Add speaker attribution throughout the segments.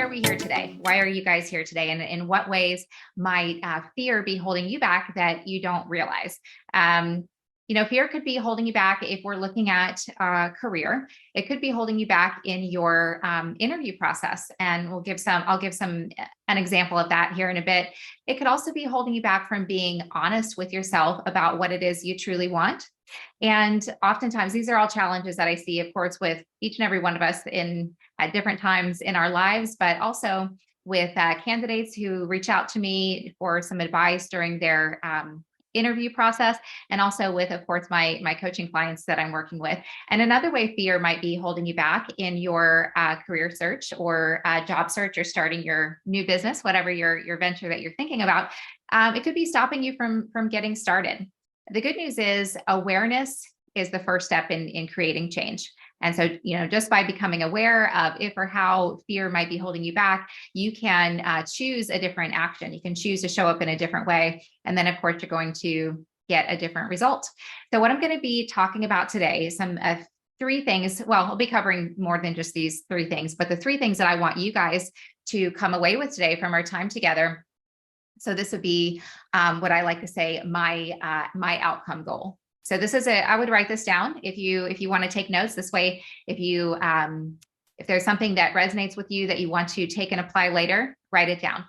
Speaker 1: are we here today? Why are you guys here today? And in what ways might fear be holding you back that you don't realize? Fear could be holding you back if we're looking at career. It could be holding you back in your interview process, and I'll give an example of that here in a bit. It could also be holding you back from being honest with yourself about what it is you truly want. And oftentimes, these are all challenges that I see, of course, with each and every one of us at different times in our lives, but also with candidates who reach out to me for some advice during their interview process, and also with, of course, my coaching clients that I'm working with. And another way fear might be holding you back in your career search or job search, or starting your new business, whatever your venture that you're thinking about. It could be stopping you from getting started. The good news is awareness is the first step in creating change. And so, just by becoming aware of if or how fear might be holding you back, you can choose a different action. You can choose to show up in a different way. And then, of course, you're going to get a different result. So what I'm going to be talking about today is some three things. Well, I'll be covering more than just these three things, but the three things that I want you guys to come away with today from our time together. So this would be what I like to say, my outcome goal. So this is I would write this down if you want to take notes. This way, if there's something that resonates with you that you want to take and apply later, write it down.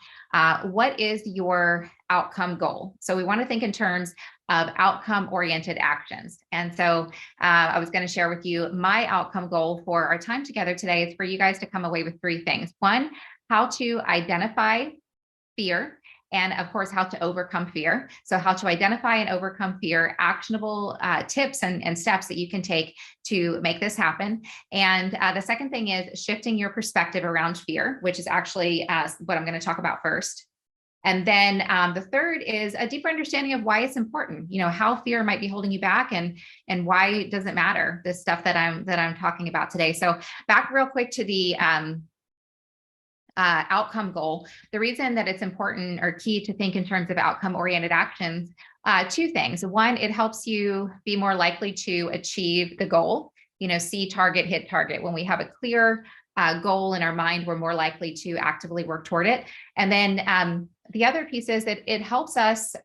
Speaker 1: What is your outcome goal? So we want to think in terms of outcome-oriented actions. And so I was going to share with you my outcome goal for our time together today is for you guys to come away with three things. One, how to identify fear. And of course, how to overcome fear. So how to identify and overcome fear, actionable tips and steps that you can take to make this happen. And the second thing is shifting your perspective around fear, which is actually what I'm going to talk about first. And then the third is a deeper understanding of why it's important, how fear might be holding you back and why does it matter, this stuff that I'm talking about today. So back real quick to the outcome goal. The reason that it's important or key to think in terms of outcome-oriented actions, two things. One, it helps you be more likely to achieve the goal, see target, hit target. When we have a clear goal in our mind, we're more likely to actively work toward it. And then the other piece is that it helps us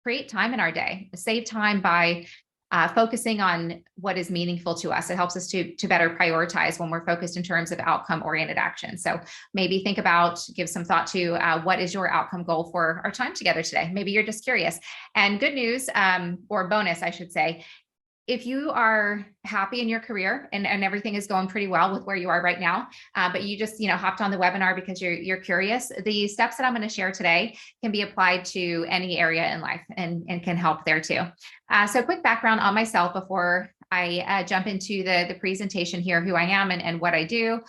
Speaker 1: create time in our day, save time by focusing on what is meaningful to us. It helps us to better prioritize when we're focused in terms of outcome-oriented action. So maybe give some thought to what is your outcome goal for our time together today. Maybe you're just curious. And good news, or bonus, I should say, if you are happy in your career and everything is going pretty well with where you are right now, but you just, hopped on the webinar because you're curious, the steps that I'm going to share today can be applied to any area in life and can help there too. So quick background on myself before I jump into the presentation here, who I am and what I do.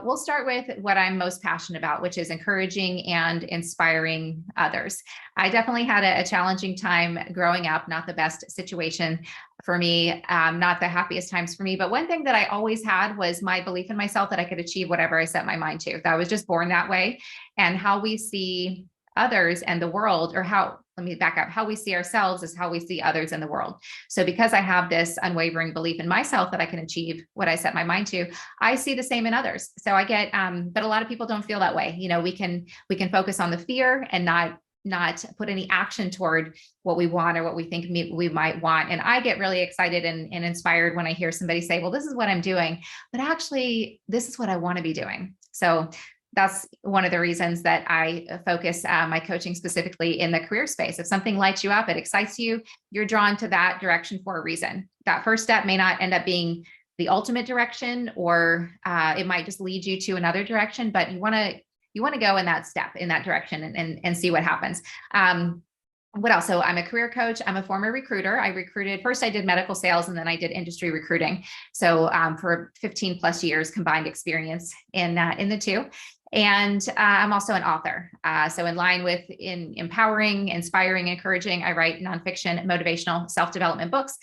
Speaker 1: We'll start with what I'm most passionate about, which is encouraging and inspiring others. I definitely had a challenging time growing up, not the best situation for me, not the happiest times for me. But one thing that I always had was my belief in myself that I could achieve whatever I set my mind to. That I was just born that way. And how we see others and the world, let me back up. How we see ourselves is how we see others in the world. So because I have this unwavering belief in myself that I can achieve what I set my mind to, I see the same in others. So I get, but a lot of people don't feel that way. We can focus on the fear and not put any action toward what we want or what we think we might want. And I get really excited and inspired when I hear somebody say, well, this is what I'm doing, but actually this is what I want to be doing. So that's one of the reasons that I focus my coaching specifically in the career space. If something lights you up, it excites you, you're drawn to that direction for a reason. That first step may not end up being the ultimate direction, or it might just lead you to another direction, but you want to go in that direction and see what happens. What else? So I'm a career coach. I'm a former recruiter. First I did medical sales and then I did industry recruiting. So for 15 plus years combined experience in the two. And I'm also an author. So in line with empowering, inspiring, encouraging, I write nonfiction, motivational, self-development books.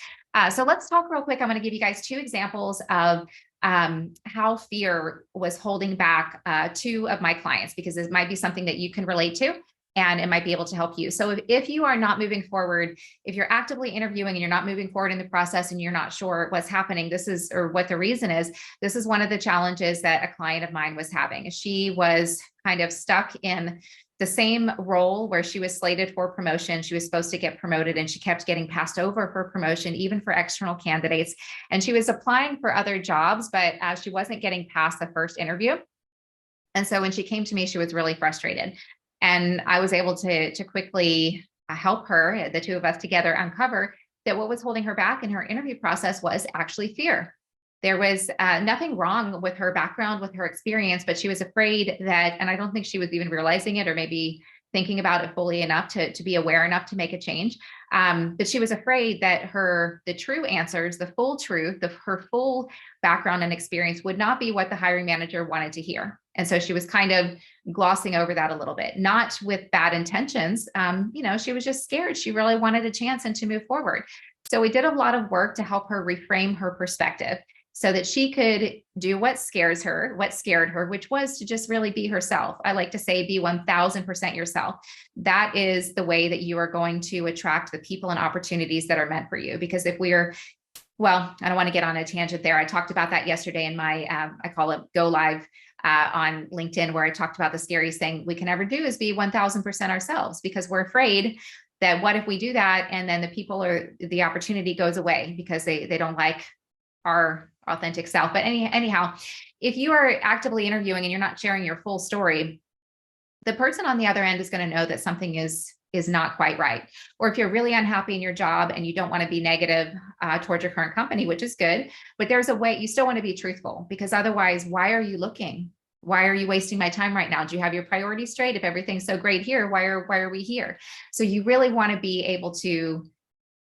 Speaker 1: So let's talk real quick. I'm going to give you guys two examples of how fear was holding back two of my clients, because this might be something that you can relate to. and it might be able to help you. So if you are not moving forward, if you're actively interviewing and you're not moving forward in the process and you're not sure what's happening, this is, or what the reason is, this is one of the challenges that a client of mine was having. She was kind of stuck in the same role where she was slated for promotion. She was supposed to get promoted and she kept getting passed over for promotion, even for external candidates. And she was applying for other jobs, but she wasn't getting past the first interview. And so when she came to me, she was really frustrated. And I was able to quickly help her, the two of us together, uncover that what was holding her back in her interview process was actually fear. There was nothing wrong with her background, with her experience, but she was afraid that, and I don't think she was even realizing it or maybe thinking about it fully enough to be aware enough to make a change. But she was afraid that the true answers, the full truth of her full background and experience would not be what the hiring manager wanted to hear. And so she was kind of glossing over that a little bit, not with bad intentions. She was just scared. She really wanted a chance and to move forward. So we did a lot of work to help her reframe her perspective so that she could do what scared her, which was to just really be herself. I like to say, be 1000% yourself. That is the way that you are going to attract the people and opportunities that are meant for you. Because if I don't want to get on a tangent there. I talked about that yesterday in my, I call it Go Live on LinkedIn, where I talked about the scariest thing we can ever do is be 1000% ourselves, because we're afraid that what if we do that and then the people or the opportunity goes away because they don't like our authentic self. But anyhow, if you are actively interviewing and you're not sharing your full story, the person on the other end is going to know that something is not quite right. Or if you're really unhappy in your job and you don't want to be negative towards your current company, which is good, but there's a way you still want to be truthful, because otherwise, why are you looking? Why are you wasting my time right now? Do you have your priorities straight? If everything's so great here, why are we here? So you really want to be able to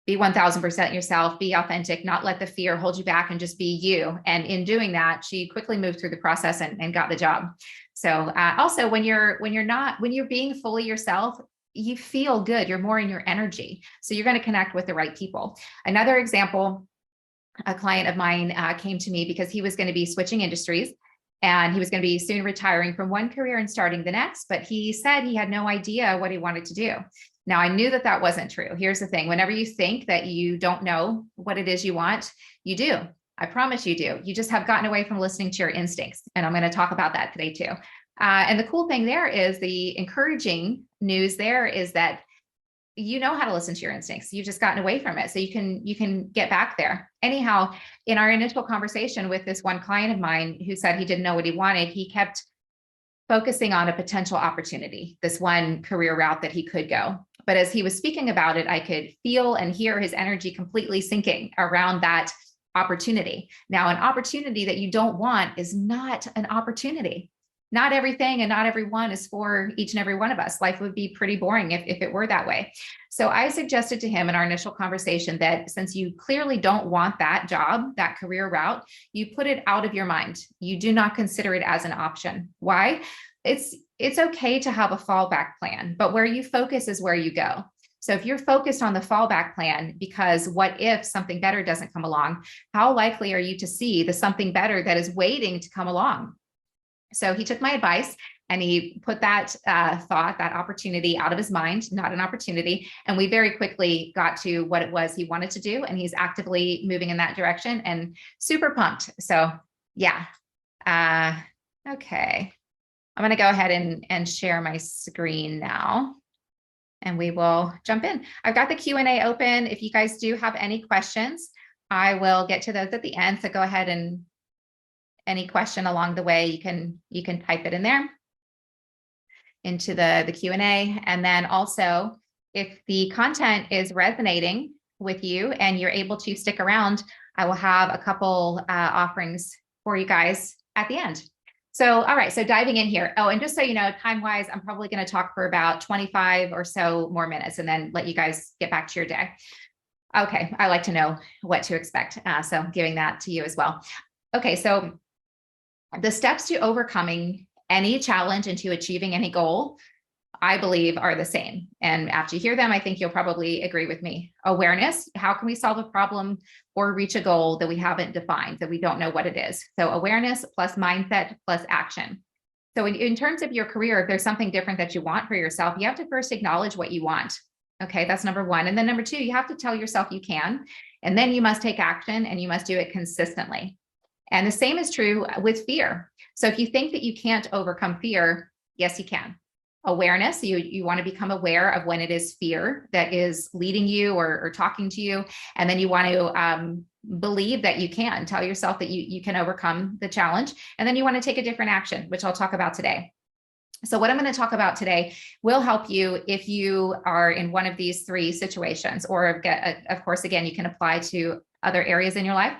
Speaker 1: be 1000% yourself, be authentic, not let the fear hold you back, and just be you. And in doing that, she quickly moved through the process and got the job. So also when you're being fully yourself, you feel good. You're more in your energy. So you're going to connect with the right people. Another example, a client of mine came to me because he was going to be switching industries and he was going to be soon retiring from one career and starting the next, but he said he had no idea what he wanted to do. Now, I knew that wasn't true. Here's the thing. Whenever you think that you don't know what it is you want, you do. I promise you do. You just have gotten away from listening to your instincts. And I'm going to talk about that today too. And the cool thing there is, the encouraging news there is that you know how to listen to your instincts. You've just gotten away from it. So you can get back there. Anyhow, in our initial conversation with this one client of mine who said he didn't know what he wanted, he kept focusing on a potential opportunity, this one career route that he could go. But as he was speaking about it, I could feel and hear his energy completely sinking around that opportunity. Now, an opportunity that you don't want is not an opportunity. Not everything and not everyone is for each and every one of us. Life would be pretty boring if it were that way. So I suggested to him in our initial conversation that since you clearly don't want that job, that career route, you put it out of your mind. You do not consider it as an option. Why? It's okay to have a fallback plan, but where you focus is where you go. So if you're focused on the fallback plan, because what if something better doesn't come along, how likely are you to see the something better that is waiting to come along? So he took my advice and he put that thought, that opportunity out of his mind, not an opportunity. And we very quickly got to what it was he wanted to do. And he's actively moving in that direction and super pumped. So yeah. Okay. I'm going to go ahead and share my screen now and we will jump in. I've got the Q&A open. If you guys do have any questions, I will get to those at the end. So go ahead and any question along the way, you can type it in there into the Q&A. And then also, if the content is resonating with you and you're able to stick around, I will have a couple offerings for you guys at the end. So, all right, so diving in here. Oh, and just so you know, time-wise, I'm probably going to talk for about 25 or so more minutes and then let you guys get back to your day. Okay, I like to know what to expect. So giving that to you as well. Okay, so the steps to overcoming any challenge and to achieving any goal, I believe, are the same. And after you hear them, I think you'll probably agree with me. Awareness, how can we solve a problem or reach a goal that we haven't defined, that we don't know what it is? So awareness plus mindset plus action. So in terms of your career, if there's something different that you want for yourself, you have to first acknowledge what you want. Okay, that's number one. And then number two, you have to tell yourself you can, and then you must take action and you must do it consistently. And the same is true with fear. So if you think that you can't overcome fear, yes, you can. Awareness, you want to become aware of when it is fear that is leading you or talking to you. And then you want to believe that you can. Tell yourself that you can overcome the challenge. And then you want to take a different action, which I'll talk about today. So what I'm going to talk about today will help you if you are in one of these three situations, or of course, again, you can apply to other areas in your life.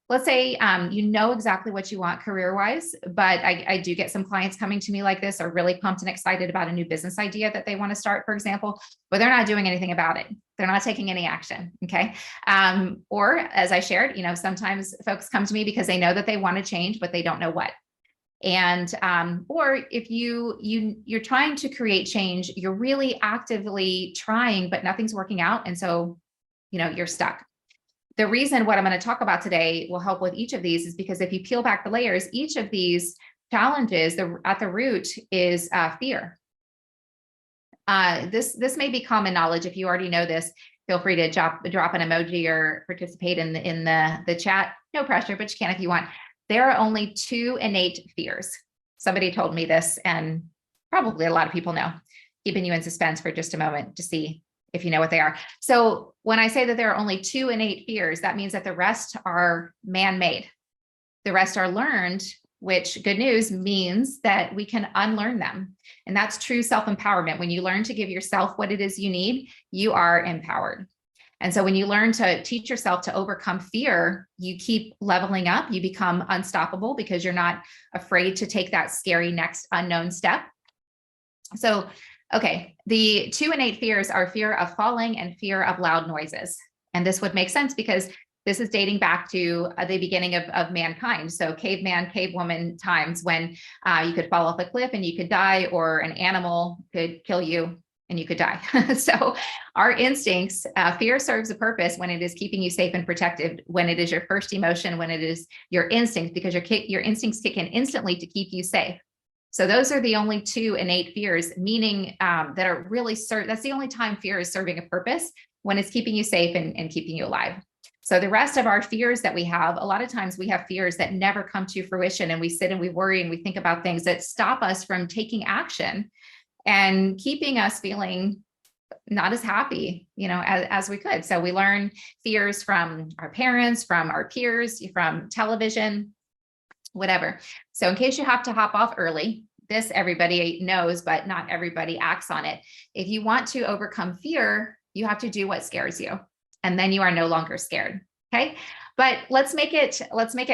Speaker 1: Let's say you know exactly what you want career-wise, but I do get some clients coming to me like this, are really pumped and excited about a new business idea that they want to start, for example, but they're not doing anything about it. They're not taking any action. Okay. Or as I shared, sometimes folks come to me because they know that they want to change, but they don't know what. And or if you're trying to create change, you're really actively trying, but nothing's working out, and so you're stuck. The reason what I'm going to talk about today will help with each of these is because if you peel back the layers, each of these challenges at the root is fear. This may be common knowledge. If you already know this, feel free to drop an emoji or participate in the chat. No pressure, but you can if you want. There are only 2 innate fears. Somebody told me this, and probably a lot of people know. Keeping you in suspense for just a moment to see if you know what they are. So when I say that there are only 2 innate fears, that means that the rest are man-made. The rest are learned, which, good news, means that we can unlearn them. And that's true self-empowerment. When you learn to give yourself what it is you need, you are empowered. And so when you learn to teach yourself to overcome fear, you keep leveling up, you become unstoppable because you're not afraid to take that scary next unknown step. So, okay, the 2 innate fears are fear of falling and fear of loud noises. And this would make sense because this is dating back to the beginning of mankind. So caveman, cavewoman times when you could fall off a cliff and you could die, or an animal could kill you and you could die. So our instincts, fear serves a purpose when it is keeping you safe and protected, when it is your first emotion, when it is your instinct, because your instincts kick in instantly to keep you safe. So those are the only 2 innate fears, meaning that are really, that's the only time fear is serving a purpose, when it's keeping you safe and keeping you alive. So the rest of our fears that we have, a lot of times we have fears that never come to fruition, and we sit and we worry and we think about things that stop us from taking action and keeping us feeling not as happy, as we could. So we learn fears from our parents, from our peers, from television, whatever. So in case you have to hop off early, this everybody knows, but not everybody acts on it. If you want to overcome fear, you have to do what scares you, and then you are no longer scared. Okay. But let's make it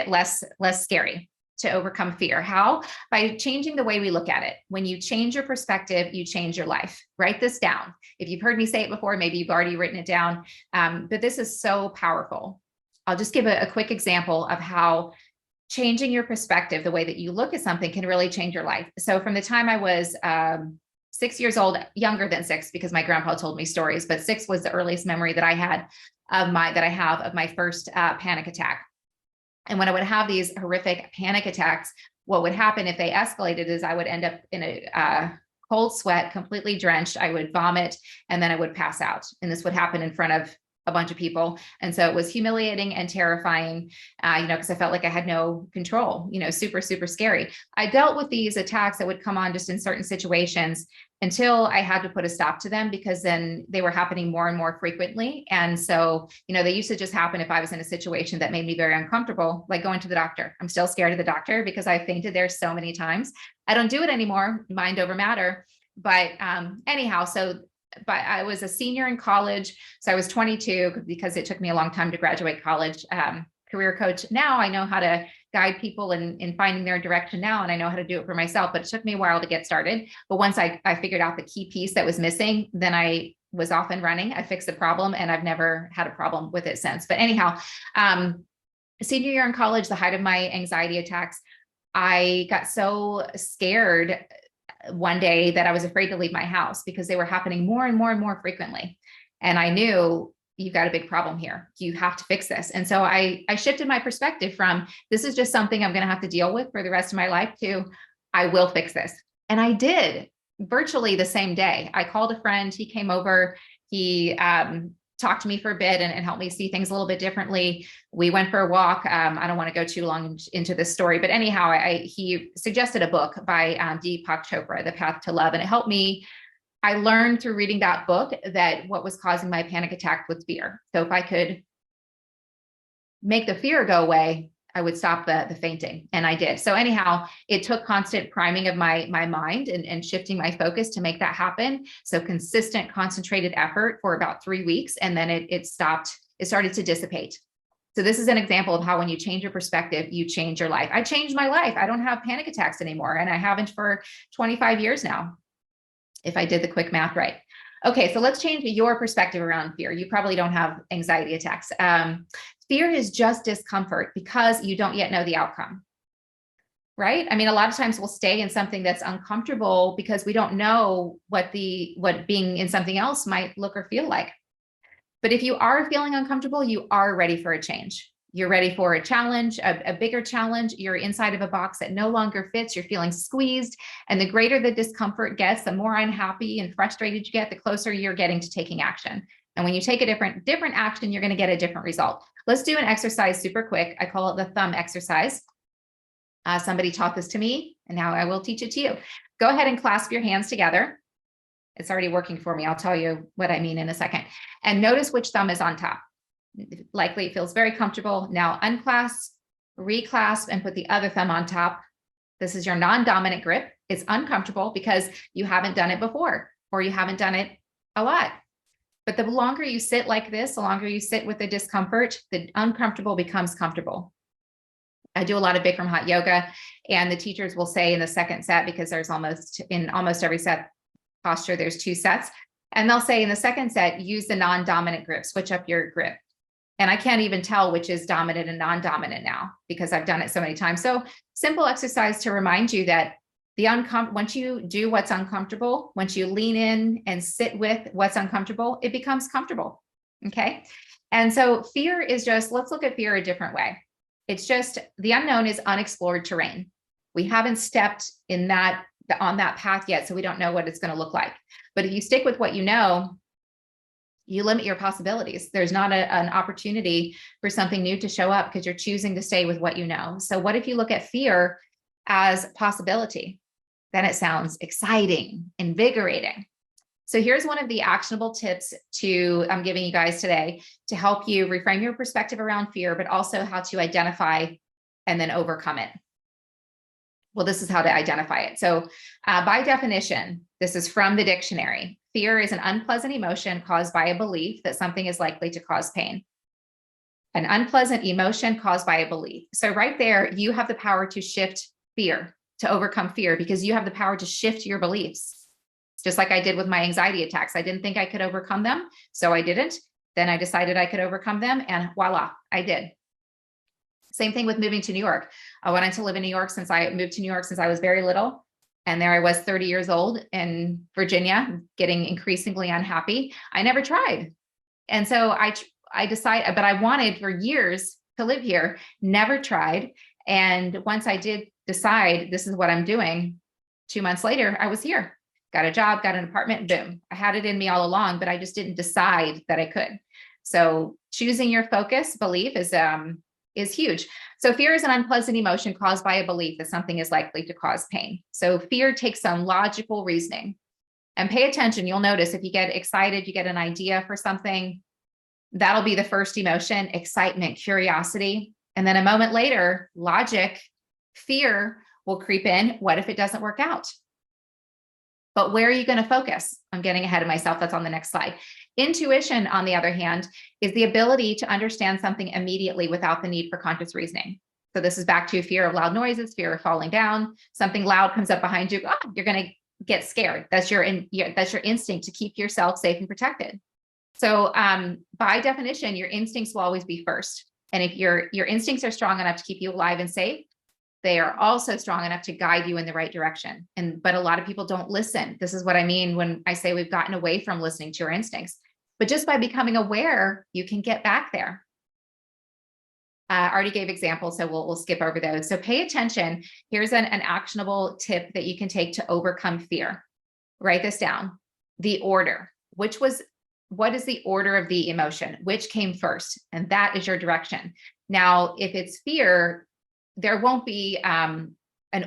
Speaker 1: less scary to overcome fear. How? By changing the way we look at it. When you change your perspective, you change your life. Write this down. If you've heard me say it before, maybe you've already written it down, but this is so powerful. I'll just give a quick example of how changing your perspective, the way that you look at something, can really change your life. So from the time I was 6 years old, younger than 6, because my grandpa told me stories, but 6 was the earliest memory that I have of my first panic attack. And when I would have these horrific panic attacks, what would happen if they escalated is I would end up in a cold sweat, completely drenched. I would vomit, and then I would pass out. And this would happen in front of a bunch of people. And so it was humiliating and terrifying, because I felt like I had no control, super, super scary. I dealt with these attacks that would come on just in certain situations until I had to put a stop to them, because then they were happening more and more frequently. And so, they used to just happen if I was in a situation that made me very uncomfortable, like going to the doctor. I'm still scared of the doctor because I fainted there so many times. I don't do it anymore, mind over matter. But anyhow, but I was a senior in college. So I was 22 because it took me a long time to graduate college. Career coach. Now I know how to guide people in finding their direction now. And I know how to do it for myself, but it took me a while to get started. But once I figured out the key piece that was missing, then I was off and running. I fixed the problem, and I've never had a problem with it since. But anyhow, senior year in college, the height of my anxiety attacks, I got so scared one day that I was afraid to leave my house because they were happening more and more and more frequently. And I knew, you've got a big problem here. You have to fix this. And so I shifted my perspective from, this is just something I'm going to have to deal with for the rest of my life, to, I will fix this. And I did virtually the same day. I called a friend, he came over, he talked to me for a bit and helped me see things a little bit differently. We went for a walk. I don't want to go too long into this story, but anyhow, he suggested a book by Deepak Chopra, The Path to Love, and it helped me. I learned through reading that book that what was causing my panic attack was fear. So if I could make the fear go away, I would stop the fainting. And I did. So anyhow, it took constant priming of my mind and shifting my focus to make that happen. So consistent, concentrated effort for about 3 weeks. And then it stopped, it started to dissipate. So this is an example of how when you change your perspective, you change your life. I changed my life. I don't have panic attacks anymore. And I haven't for 25 years now, if I did the quick math right. Okay, so let's change your perspective around fear. You probably don't have anxiety attacks. Fear is just discomfort because you don't yet know the outcome, right? I mean, a lot of times we'll stay in something that's uncomfortable because we don't know what being in something else might look or feel like. But if you are feeling uncomfortable, you are ready for a change. You're ready for a challenge, a bigger challenge. You're inside of a box that no longer fits. You're feeling squeezed. And the greater the discomfort gets, the more unhappy and frustrated you get, the closer you're getting to taking action. And when you take a different action, you're going to get a different result. Let's do an exercise super quick. I call it the thumb exercise. Somebody taught this to me, and now I will teach it to you. Go ahead and clasp your hands together. It's already working for me. I'll tell you what I mean in a second. And notice which thumb is on top. Likely it feels very comfortable. Now unclasp, reclasp, and put the other thumb on top. This is your non-dominant grip. It's uncomfortable because you haven't done it before, or you haven't done it a lot. But the longer you sit like this, the longer you sit with the discomfort, the uncomfortable becomes comfortable. I do a lot of Bikram hot yoga, and the teachers will say in the second set, because there's almost every set posture, there's 2 sets. And they'll say in the second set, use the non-dominant grip, switch up your grip. And I can't even tell which is dominant and non-dominant now because I've done it so many times. So simple exercise to remind you that once you do what's uncomfortable, once you lean in and sit with what's uncomfortable, it becomes comfortable. Okay. And so fear is just, let's look at fear a different way. It's just the unknown is unexplored terrain. We haven't stepped on that path yet, so we don't know what it's going to look like. But if you stick with what you know, you limit your possibilities. There's not an opportunity for something new to show up because you're choosing to stay with what you know. So what if you look at fear as possibility? Then it sounds exciting, invigorating. So here's one of the actionable tips I'm giving you guys today to help you reframe your perspective around fear, but also how to identify and then overcome it. Well, this is how to identify it. So by definition, this is from the dictionary. Fear is an unpleasant emotion caused by a belief that something is likely to cause pain. An unpleasant emotion caused by a belief. So right there, you have the power to shift fear, to overcome fear, because you have the power to shift your beliefs. Just like I did with my anxiety attacks. I didn't think I could overcome them, so I didn't. Then I decided I could overcome them, and voila, I did. Same thing with moving to New York. I wanted to live in New York since I moved to New York since I was very little. And there I was 30 years old in Virginia, getting increasingly unhappy. I never tried. And so I decided, but I wanted for years to live here, never tried. And once I did decide this is what I'm doing, 2 months later, I was here, got a job, got an apartment, boom. I had it in me all along, but I just didn't decide that I could. So choosing your focus belief is huge. So fear is an unpleasant emotion caused by a belief that something is likely to cause pain. So fear takes some logical reasoning. And pay attention. You'll notice if you get excited, you get an idea for something, that'll be the first emotion, excitement, curiosity. And then a moment later, logic, fear will creep in. What if it doesn't work out? But where are you going to focus? I'm getting ahead of myself. That's on the next slide. Intuition, on the other hand, is the ability to understand something immediately without the need for conscious reasoning. So this is back to fear of loud noises, fear of falling down. Something loud comes up behind you. Oh, you're going to get scared. That's your instinct to keep yourself safe and protected. So by definition, your instincts will always be first. And if your instincts are strong enough to keep you alive and safe, they are also strong enough to guide you in the right direction. But a lot of people don't listen. This is what I mean when I say we've gotten away from listening to your instincts. But just by becoming aware, you can get back there. I already gave examples, so we'll skip over those. So pay attention. Here's an actionable tip that you can take to overcome fear. Write this down. The order, what is the order of the emotion? Which came first? And that is your direction. Now, if it's fear, there won't be an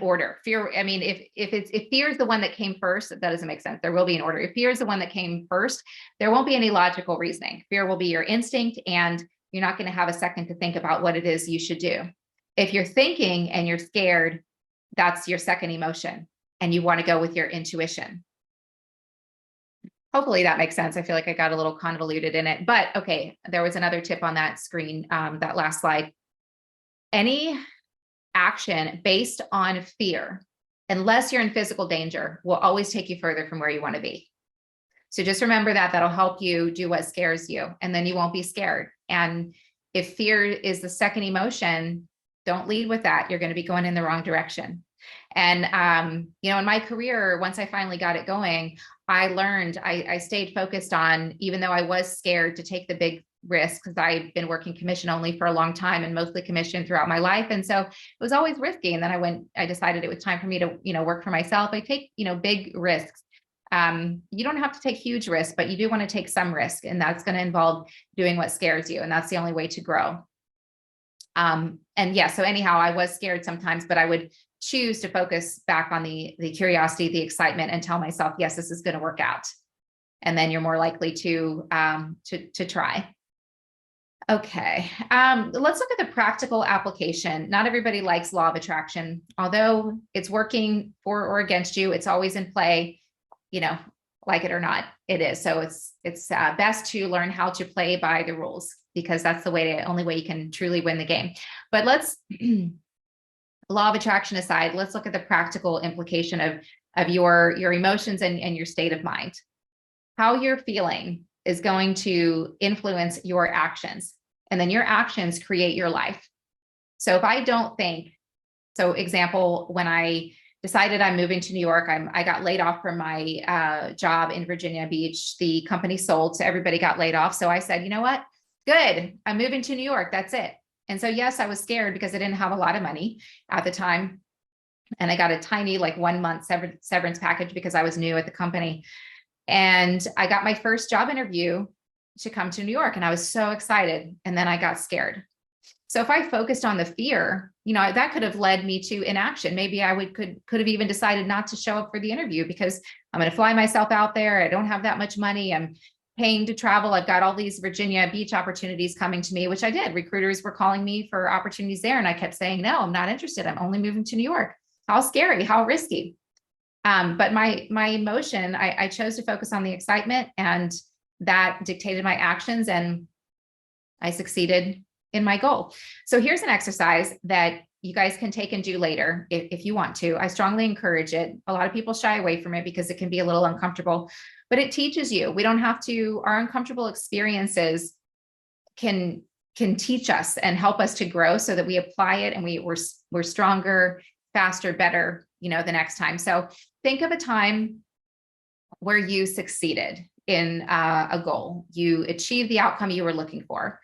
Speaker 1: order. Fear, I mean, if fear is the one that came first, that doesn't make sense. There will be an order. If fear is the one that came first, there won't be any logical reasoning. Fear will be your instinct, and you're not going to have a second to think about what it is you should do. If you're thinking and you're scared, that's your second emotion, and you want to go with your intuition. Hopefully that makes sense. I feel like I got a little convoluted in it, but okay. There was another tip on that screen, that last slide. Any action based on fear, unless you're in physical danger, will always take you further from where you want to be. So just remember that. That'll help you do what scares you, and then you won't be scared. And if fear is the second emotion, don't lead with that. You're going to be going in the wrong direction. And, in my career, once I finally got it going, I learned, I stayed focused on, even though I was scared to take the big risk, because I've been working commission only for a long time and mostly commission throughout my life. And so it was always risky. And then I decided it was time for me to, work for myself. I take, big risks. You don't have to take huge risks, but you do want to take some risk, and that's going to involve doing what scares you. And that's the only way to grow. And yeah, so anyhow, I was scared sometimes, but I would choose to focus back on the curiosity, the excitement, and tell myself, yes, this is going to work out. And then you're more likely to try. Okay. Let's look at the practical application. Not everybody likes law of attraction, although it's working for or against you. It's always in play, like it or not, it is. So it's best to learn how to play by the rules, because that's the only way you can truly win the game. But let's law of attraction aside, let's look at the practical implication of your emotions and your state of mind. How you're feeling is going to influence your actions, and then your actions create your life. So if I don't think, so example, when I decided I'm moving to New York, I got laid off from my job in Virginia Beach. The company sold, so everybody got laid off. So I said, you know what? Good. I'm moving to New York. That's it. And so, yes, I was scared because I didn't have a lot of money at the time. And I got a tiny, 1 month severance package because I was new at the company. And I got my first job interview to come to New York, and I was so excited. And then I got scared. So if I focused on the fear, that could have led me to inaction. Maybe I could have even decided not to show up for the interview because I'm going to fly myself out there. I don't have that much money. I'm paying to travel. I've got all these Virginia Beach opportunities coming to me, which I did. Recruiters were calling me for opportunities there. And I kept saying, no, I'm not interested. I'm only moving to New York. How scary, how risky. But my emotion, I chose to focus on the excitement, and that dictated my actions, and I succeeded in my goal. So here's an exercise that you guys can take and do later if you want to. I strongly encourage it. A lot of people shy away from it because it can be a little uncomfortable, but it teaches you. We don't have to, our uncomfortable experiences can teach us and help us to grow so that we apply it and we're stronger, faster, better, the next time. So think of a time where you succeeded in a goal. You achieved the outcome you were looking for.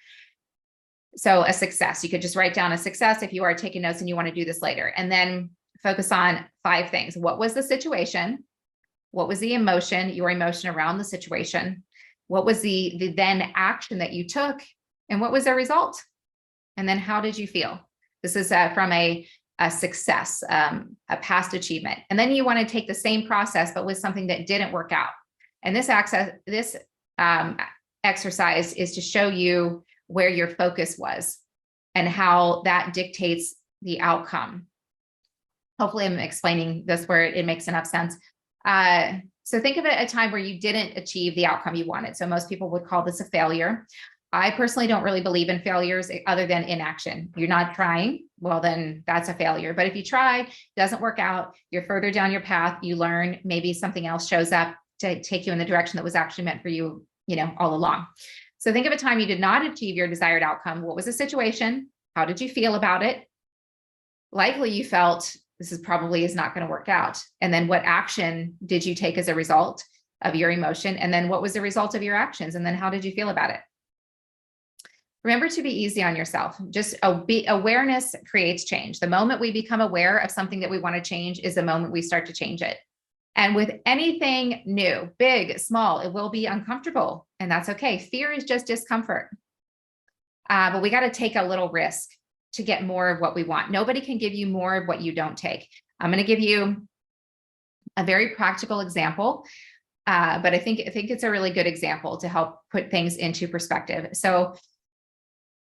Speaker 1: So a success, you could just write down a success if you are taking notes and you want to do this later, and then focus on 5 things. What was the situation? What was the emotion, your emotion around the situation? What was the then action that you took? And what was the result? And then how did you feel? This is from a success, a past achievement. And then you want to take the same process, but with something that didn't work out. And this exercise is to show you where your focus was and how that dictates the outcome. Hopefully I'm explaining this where it makes enough sense. So think of it a time where you didn't achieve the outcome you wanted. So most people would call this a failure. I personally don't really believe in failures other than inaction. You're not trying, well, then that's a failure. But if you try, doesn't work out, you're further down your path, you learn, maybe something else shows up to take you in the direction that was actually meant for you, all along. So think of a time you did not achieve your desired outcome. What was the situation? How did you feel about it? Likely you felt this is not going to work out. And then what action did you take as a result of your emotion? And then what was the result of your actions? And then how did you feel about it? Remember to be easy on yourself. Just awareness creates change. The moment we become aware of something that we want to change is the moment we start to change it. And with anything new, big, small, it will be uncomfortable, and that's okay. Fear is just discomfort. But we got to take a little risk to get more of what we want. Nobody can give you more of what you don't take. I'm going to give you a very practical example, but I think it's a really good example to help put things into perspective. So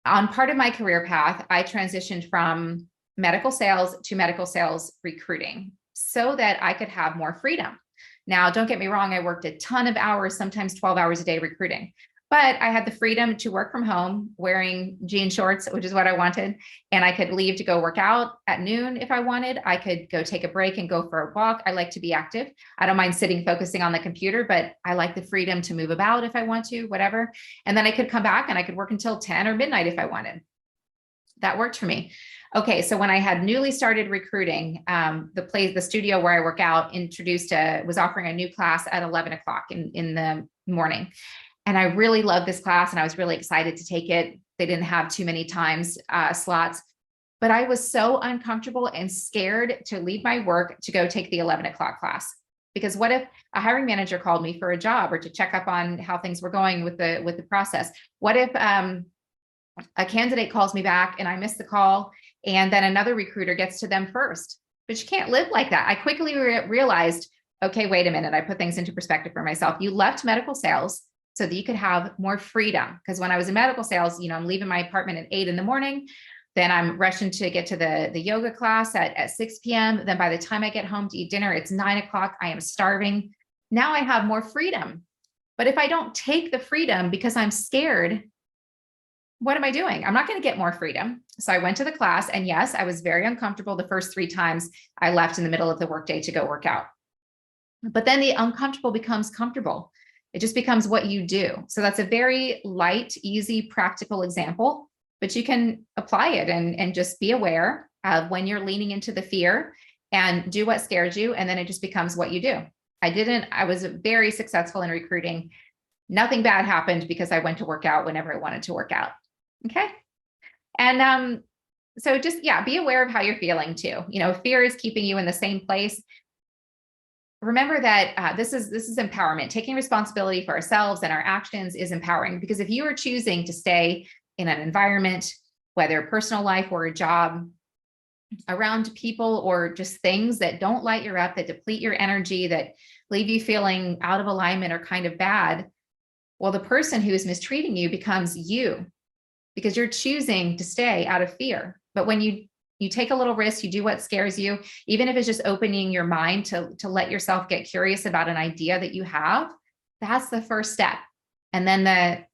Speaker 1: on part of my career path, I transitioned from medical sales to medical sales recruiting so that I could have more freedom. Now, don't get me wrong, I worked a ton of hours, sometimes 12 hours a day recruiting, but I had the freedom to work from home wearing jean shorts, which is what I wanted. And I could leave to go work out at noon if I wanted. I could go take a break and go for a walk. I like to be active. I don't mind sitting, focusing on the computer, but I like the freedom to move about if I want to, whatever. And then I could come back and I could work until 10 or midnight if I wanted. That worked for me. Okay, so when I had newly started recruiting, the studio where I work out was offering a new class at 11 o'clock in the morning. And I really loved this class and I was really excited to take it. They didn't have too many slots, but I was so uncomfortable and scared to leave my work to go take the 11 o'clock class. Because what if a hiring manager called me for a job or to check up on how things were going with the process? What if a candidate calls me back and I miss the call and then another recruiter gets to them first? But you can't live like that. I quickly realized, okay, wait a minute. I put things into perspective for myself. You left medical sales so that you could have more freedom. Because when I was in medical sales, I'm leaving my apartment at 8 a.m. Then I'm rushing to get to the yoga class at 6 p.m. Then by the time I get home to eat dinner, it's 9 o'clock. I am starving. Now I have more freedom. But if I don't take the freedom because I'm scared, what am I doing? I'm not going to get more freedom. So I went to the class, and yes, I was very uncomfortable the first 3 times I left in the middle of the workday to go work out. But then the uncomfortable becomes comfortable. It just becomes what you do. So that's a very light, easy, practical example, but you can apply it and just be aware of when you're leaning into the fear and do what scares you. And then it just becomes what you do. I was very successful in recruiting. Nothing bad happened because I went to work out whenever I wanted to work out. Okay. And so just, be aware of how you're feeling too. Fear is keeping you in the same place. Remember that this is empowerment. Taking responsibility for ourselves and our actions is empowering, because if you are choosing to stay in an environment, whether personal life or a job, around people or just things that don't light you up, that deplete your energy, that leave you feeling out of alignment or kind of bad, well, the person who is mistreating you becomes you, because you're choosing to stay out of fear. But when you take a little risk, you do what scares you, even if it's just opening your mind to let yourself get curious about an idea that you have, that's the first step. And then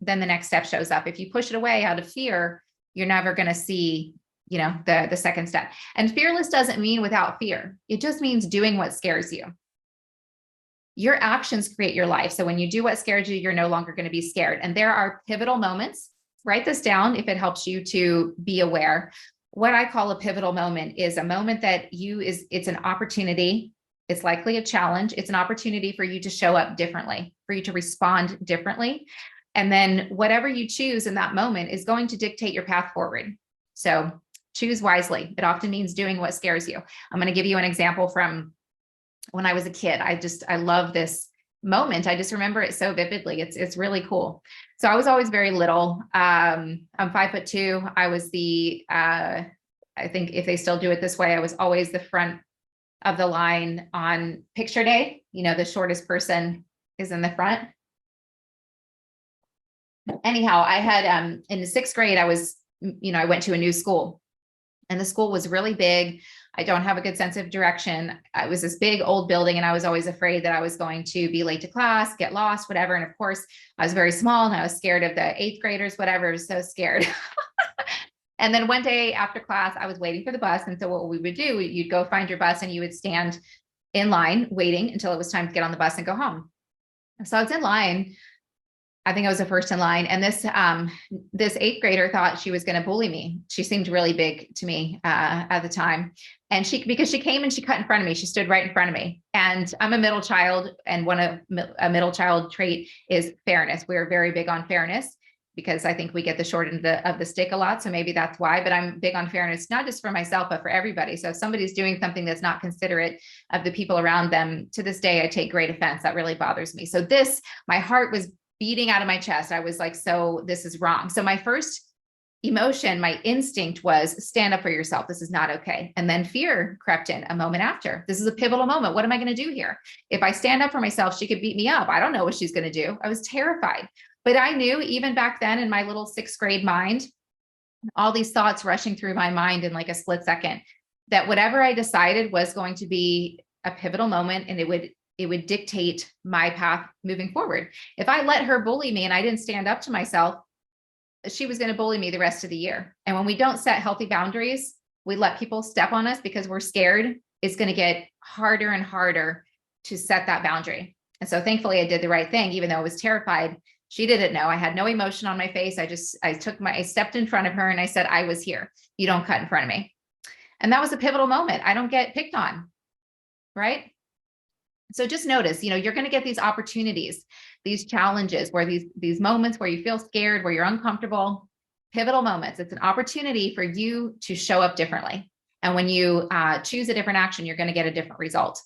Speaker 1: the next step shows up. If you push it away out of fear, you're never going to see, the second step. And fearless doesn't mean without fear. It just means doing what scares you. Your actions create your life. So when you do what scares you, you're no longer going to be scared. And there are pivotal moments. Write this down if it helps you to be aware. What I call a pivotal moment is a moment that it's an opportunity. It's likely a challenge. It's an opportunity for you to show up differently, for you to respond differently. And then whatever you choose in that moment is going to dictate your path forward. So choose wisely. It often means doing what scares you. I'm going to give you an example from when I was a kid. I love this moment. I just remember it so vividly. It's really cool. So I was always very little. I'm 5'2". I was I think if they still do it this way, I was always the front of the line on picture day. The shortest person is in the front. Anyhow, I had, in the 6th grade, I went to a new school, and the school was really big. I don't have a good sense of direction. It was this big old building, and I was always afraid that I was going to be late to class, get lost, whatever. And of course, I was very small and I was scared of the 8th graders, whatever. I was so scared. And then one day after class, I was waiting for the bus. And so what we would do, you'd go find your bus and you would stand in line waiting until it was time to get on the bus and go home. So I was in line. I think I was the first in line. And this 8th grader thought she was going to bully me. She seemed really big to me at the time. And because she came and she cut in front of me, she stood right in front of me. And I'm a middle child. And a middle child trait is fairness. We're very big on fairness. because I think we get the short end of the stick a lot. So maybe that's why, but I'm big on fairness, not just for myself, but for everybody. So if somebody's doing something that's not considerate of the people around them, to this day, I take great offense. That really bothers me. So my heart was beating out of my chest. I was like, so this is wrong. So my first emotion, my instinct was stand up for yourself. This is not okay. And then fear crept in a moment after. This is a pivotal moment. What am I going to do here? If I stand up for myself, she could beat me up. I don't know what she's going to do. I was terrified. But I knew even back then in my little 6th grade mind, all these thoughts rushing through my mind in like a split second, that whatever I decided was going to be a pivotal moment, and it would dictate my path moving forward. If I let her bully me and I didn't stand up to myself, she was going to bully me the rest of the year. And when we don't set healthy boundaries, we let people step on us because we're scared. It's going to get harder and harder to set that boundary. And so thankfully I did the right thing, even though I was terrified. She didn't know. I had no emotion on my face. I stepped in front of her and I said, I was here. You don't cut in front of me. And that was a pivotal moment. I don't get picked on, right? So just notice, you're going to get these opportunities, these challenges, where these moments where you feel scared, where you're uncomfortable, pivotal moments. It's an opportunity for you to show up differently. And when you choose a different action, you're going to get a different result.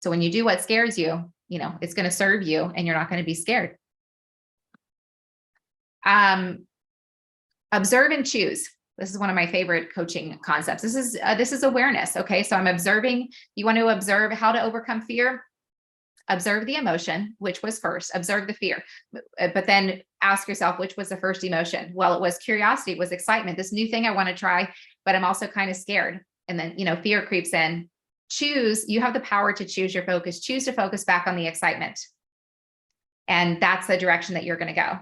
Speaker 1: So when you do what scares you, it's going to serve you and you're not going to be scared. Observe and choose. This is one of my favorite coaching concepts. This is awareness. Okay. So I'm observing. You want to observe how to overcome fear. Observe the emotion, which was first. Observe the fear, but then ask yourself, which was the first emotion? Well, it was curiosity, it was excitement, this new thing I want to try, but I'm also kind of scared. And then, fear creeps in. Choose, you have the power to choose your focus. Choose to focus back on the excitement. And that's the direction that you're going to go.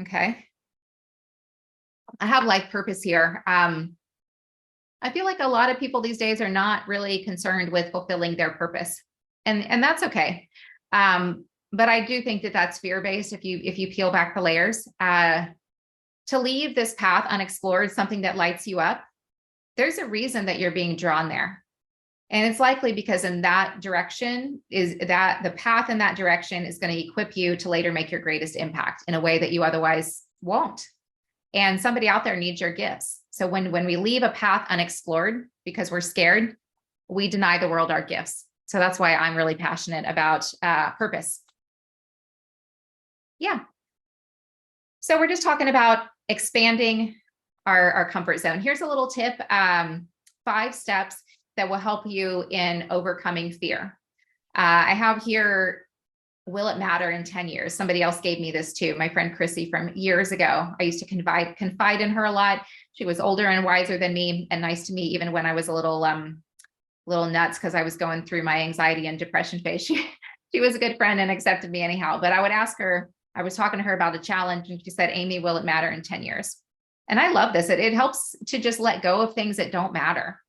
Speaker 1: Okay. I have life purpose here. I feel like a lot of people these days are not really concerned with fulfilling their purpose. And that's okay. But I do think that that's fear-based. If you peel back the layers, to leave this path unexplored, something that lights you up, there's a reason that you're being drawn there. And it's likely because in that direction that the path in that direction is going to equip you to later make your greatest impact in a way that you otherwise won't. And somebody out there needs your gifts. So when we leave a path unexplored because we're scared, we deny the world our gifts. So that's why I'm really passionate about purpose. Yeah. So we're just talking about expanding our comfort zone. Here's a little tip, 5 steps that will help you in overcoming fear. I have here, will it matter in 10 years? Somebody else gave me this too. My friend Chrissy from years ago. I used to confide in her a lot. She was older and wiser than me and nice to me, even when I was a little nuts because I was going through my anxiety and depression phase. She was a good friend and accepted me anyhow. But I would ask her, I was talking to her about a challenge and she said, Amy, will it matter in 10 years? And I love this. It helps to just let go of things that don't matter.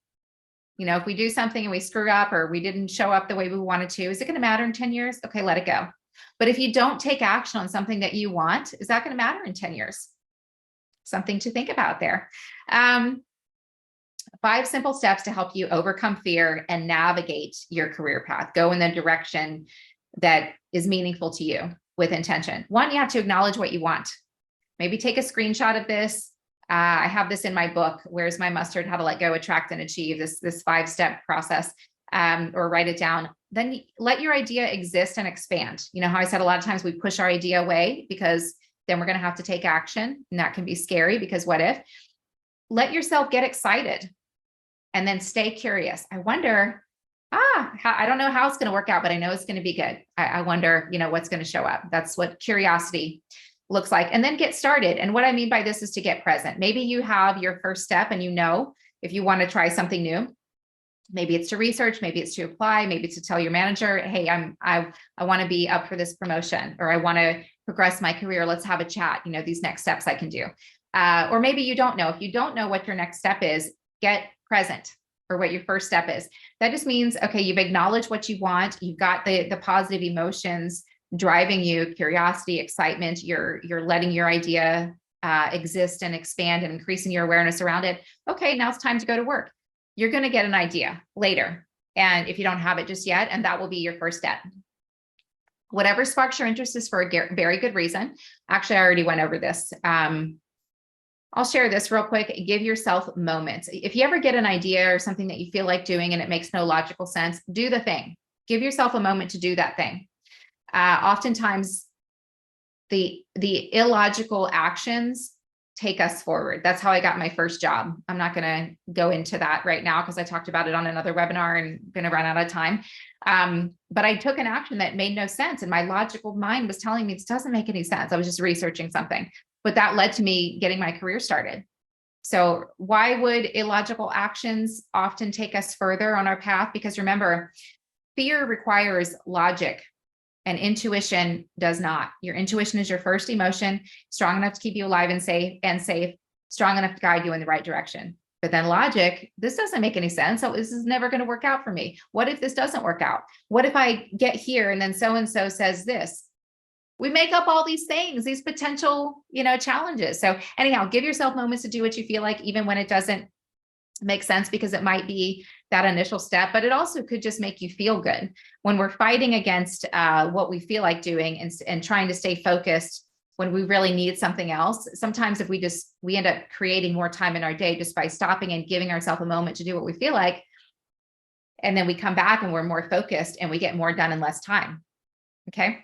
Speaker 1: If we do something and we screw up or we didn't show up the way we wanted to, is it going to matter in 10 years? Okay, let it go. But if you don't take action on something that you want, is that going to matter in 10 years? Something to think about there. 5 simple steps to help you overcome fear and navigate your career path. Go in the direction that is meaningful to you with intention. 1, you have to acknowledge what you want. Maybe take a screenshot of this. I have this in my book, Where's My Mustard? How to Let Go, Attract, and Achieve, this 5-step process, or write it down. Then let your idea exist and expand. You know how I said a lot of times we push our idea away because then we're going to have to take action. And that can be scary because what if? Let yourself get excited and then stay curious. I wonder, I don't know how it's going to work out, but I know it's going to be good. I wonder, what's going to show up. That's what curiosity looks like. And then get started. And what I mean by this is to get present. Maybe you have your first step and if you want to try something new, maybe it's to research, maybe it's to apply, maybe it's to tell your manager, hey, I want to be up for this promotion, or I want to progress my career. Let's have a chat. These next steps I can do. Or maybe you don't know. If you don't know what your next step is, get present, or what your first step is. That just means, okay, you've acknowledged what you want. You've got the positive emotions driving you, curiosity, excitement. You're letting your idea exist and expand and increasing your awareness around it. Okay, now it's time to go to work. You're going to get an idea later. And if you don't have it just yet, and that will be your first step. Whatever sparks your interest is for a very good reason. Actually, I already went over this. I'll share this real quick. Give yourself moments. If you ever get an idea or something that you feel like doing and it makes no logical sense, do the thing. Give yourself a moment to do that thing. Oftentimes, the illogical actions take us forward. That's how I got my first job. I'm not going to go into that right now because I talked about it on another webinar and going to run out of time. But I took an action that made no sense. And my logical mind was telling me this doesn't make any sense. I was just researching something, but that led to me getting my career started. So why would illogical actions often take us further on our path? Because remember, fear requires logic. And intuition does not. Your intuition is your first emotion, strong enough to keep you alive and safe, strong enough to guide you in the right direction. But then logic, this doesn't make any sense. So this is never going to work out for me. What if this doesn't work out? What if I get here and then so-and-so says this? We make up all these things, these potential, challenges. So anyhow, give yourself moments to do what you feel like, even when it doesn't make sense, because it might be that initial step, but it also could just make you feel good. When we're fighting against what we feel like doing and trying to stay focused when we really need something else, sometimes if we end up creating more time in our day just by stopping and giving ourselves a moment to do what we feel like. And then we come back and we're more focused and we get more done in less time. Okay.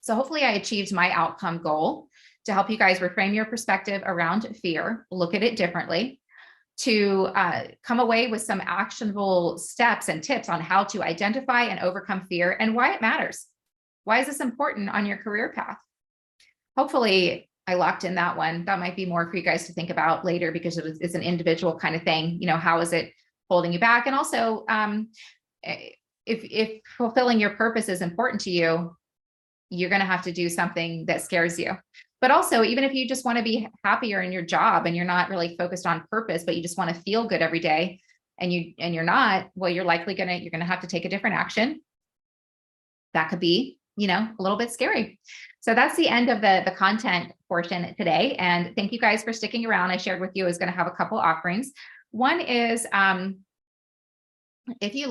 Speaker 1: So hopefully I achieved my outcome goal to help you guys reframe your perspective around fear, look at it differently, to come away with some actionable steps and tips on how to identify and overcome fear and why it matters. Why is this important on your career path? Hopefully I locked in that one. That might be more for you guys to think about later because it's an individual kind of thing. How is it holding you back? And also, if fulfilling your purpose is important to you, you're going to have to do something that scares you. But also, even if you just want to be happier in your job and you're not really focused on purpose, but you just want to feel good every day and you're not, well, you're likely going to have to take a different action. That could be, a little bit scary. So that's the end of the content portion today. And thank you guys for sticking around. I shared with you I was going to have a couple offerings. One is, if you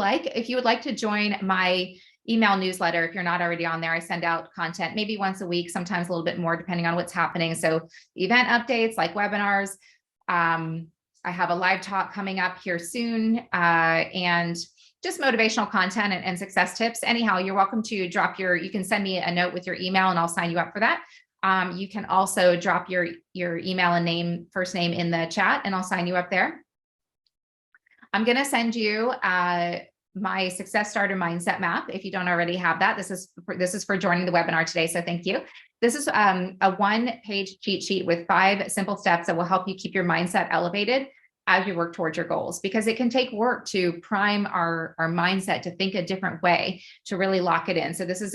Speaker 1: would like to join my email newsletter, if you're not already on there, I send out content maybe once a week, sometimes a little bit more depending on what's happening. So event updates like webinars. I have a live talk coming up here soon, and just motivational content and success tips. Anyhow, you're welcome to you can send me a note with your email and I'll sign you up for that. You can also drop your email and first name in the chat and I'll sign you up there. I'm going to send you my Success Starter Mindset Map. If you don't already have that, this is for joining the webinar today. So thank you. This is a 1-page cheat sheet with 5 simple steps that will help you keep your mindset elevated as you work towards your goals, because it can take work to prime our mindset to think a different way, to really lock it in. So this is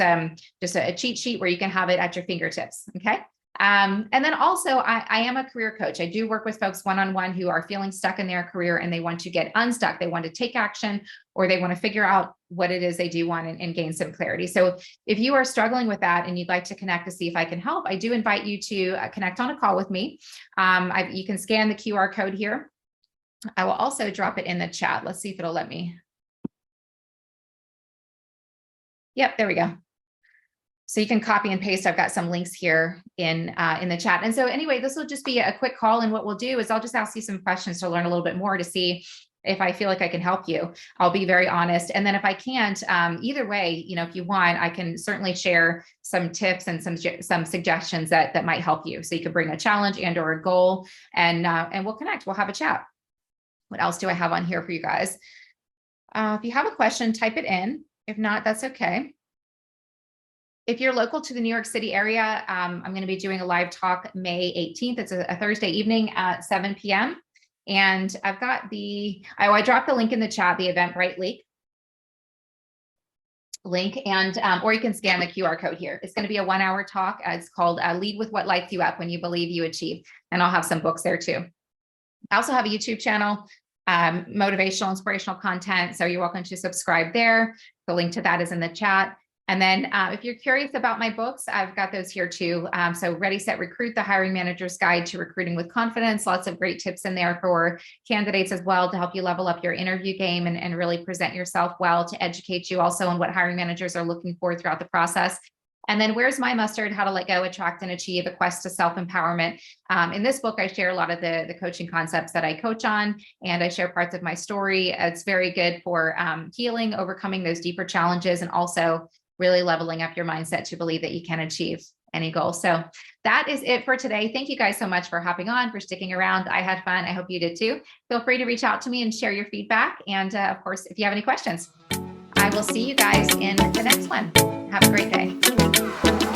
Speaker 1: just a cheat sheet where you can have it at your fingertips. Okay. And then also I am a career coach. I do work with folks one-on-one who are feeling stuck in their career and they want to get unstuck. They want to take action, or they want to figure out what it is they do want and gain some clarity. So if you are struggling with that and you'd like to connect to see if I can help, I do invite you to connect on a call with me. You can scan the QR code here. I will also drop it in the chat. Let's see if it'll let me. Yep, there we go. So you can copy and paste. I've got some links here in the chat. And so anyway, this will just be a quick call. And what we'll do is I'll just ask you some questions to learn a little bit more to see if I feel like I can help you. I'll be very honest. And then if I can't, either way, if you want, I can certainly share some tips and some suggestions that might help you. So you could bring a challenge and or a goal and we'll connect. We'll have a chat. What else do I have on here for you guys? If you have a question, type it in. If not, that's okay. If you're local to the New York City area, I'm going to be doing a live talk May 18th. It's a Thursday evening at 7 p.m. And I've got I dropped the link in the chat, the Eventbrite link, and or you can scan the QR code here. It's going to be a 1-hour talk. It's called Lead with What Lights You Up When You Believe You Achieve. And I'll have some books there too. I also have a YouTube channel, motivational, inspirational content. So you're welcome to subscribe there. The link to that is in the chat. And then if you're curious about my books, I've got those here too. So Ready, Set, Recruit, the Hiring Manager's Guide to Recruiting with Confidence. Lots of great tips in there for candidates as well to help you level up your interview game and really present yourself well, to educate you also on what hiring managers are looking for throughout the process. And then Where's My Mustard? How to Let Go, Attract, and Achieve, A Quest to Self-Empowerment. In this book, I share a lot of the coaching concepts that I coach on, and I share parts of my story. It's very good for healing, overcoming those deeper challenges, and also really leveling up your mindset to believe that you can achieve any goal. So that is it for today. Thank you guys so much for hopping on, for sticking around. I had fun. I hope you did too. Feel free to reach out to me and share your feedback. And of course, if you have any questions, I will see you guys in the next one. Have a great day.